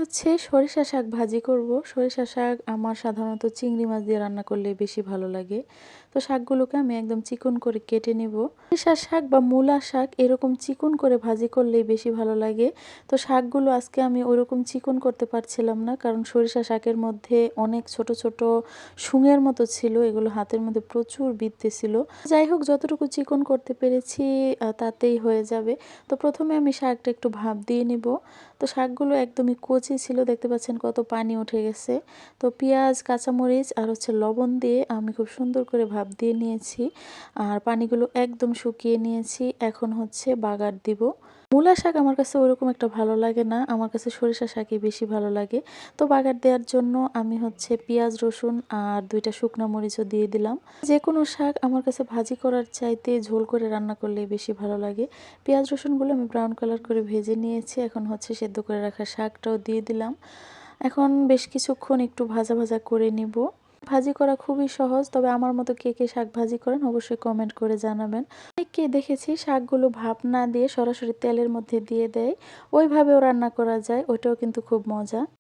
হচ্ছে সরিষা শাক ভাজি করব। সরিষা শাক আমার সাধারণত চিংড়ি মাছ দিয়ে রান্না করলে বেশি ভালো লাগে। তো শাকগুলোকে আমি একদম চিকন করে কেটে নেব। সরিষা শাক বা মূলা শাক এরকম চিকন করে ভাজি করলেই বেশি ভালো লাগে। তো শাকগুলো আজকে আমি ওইরকম চিকন করতে পারছিলাম না, কারণ সরিষা শাকের মধ্যে অনেক ছোট ছোট শুঁড়ের মতো ছিল, এগুলো হাতের মধ্যে প্রচুর বিঁধতেছিল। যাই হোক, যতটুকু চিকন করতে পেরেছি তাতেই হয়ে যাবে। তো প্রথমে আমি শাকটা একটু ভাপ দিয়ে নিব। তো শাকগুলো একদমই কচি ছিল, দেখতে পাচ্ছেন কত পানি উঠে গেছে। তো পেঁয়াজ, কাঁচামরিচ আর হচ্ছে লবণ দিয়ে আমি খুব সুন্দর করে ভাপ দিয়ে নিয়েছি, আর পানিগুলো একদম শুকিয়ে নিয়েছি। এখন হচ্ছে বাগার দিব। মূলা শাক আমার কাছে ওরকম একটা ভালো লাগে না, আমার কাছে সরিষা শাকই বেশি ভালো লাগে। তো বাগার দেওয়ার জন্য আমি হচ্ছে পেঁয়াজ, রসুন আর 2টা শুকনো মরিচও দিয়ে দিলাম। যে কোনো শাক আমার কাছে ভাজি করার চাইতে ঝোল করে রান্না করলে বেশি ভালো লাগে। পেঁয়াজ রসুনগুলো আমি ব্রাউন কালার করে ভেজে নিয়েছি। এখন হচ্ছে সেদ্ধ করে রাখা শাকটাও দিয়ে দিলাম। এখন বেশ কিছুক্ষণ একটু ভাজা ভাজা করে নিব। ভাজি করা খুবই সহজ, তবে আমার মতো কে কে শাক ভাজি করেন অবশ্যই কমেন্ট করে জানাবেন। অনেককে দেখেছি শাকগুলো ভাপ না দিয়ে সরাসরি তেলের মধ্যে দিয়ে দেয়, ওইভাবেও রান্না করা যায়, ওইটাও কিন্তু খুব মজা।